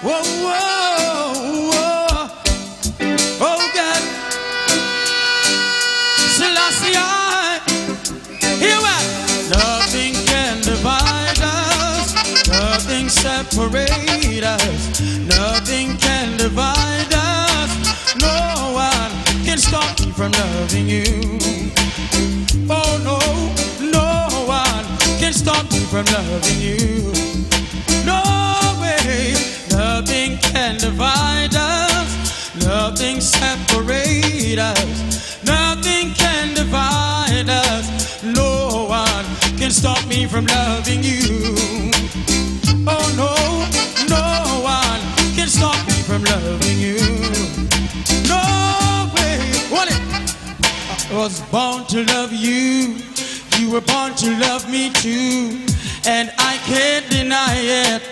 Whoa, whoa, whoa. Oh God, Selassie, hear what? Nothing can divide us, nothing separate us, nothing can divide us. No one can stop me from loving you. Oh no, no one can stop me from loving you. No way, nothing can divide us, nothing separate us, nothing can divide us. No one can stop me from loving you. Oh no, no one can stop me from loving you. No way. What it? I was born to love you. You were born to love me too, and I can't deny it.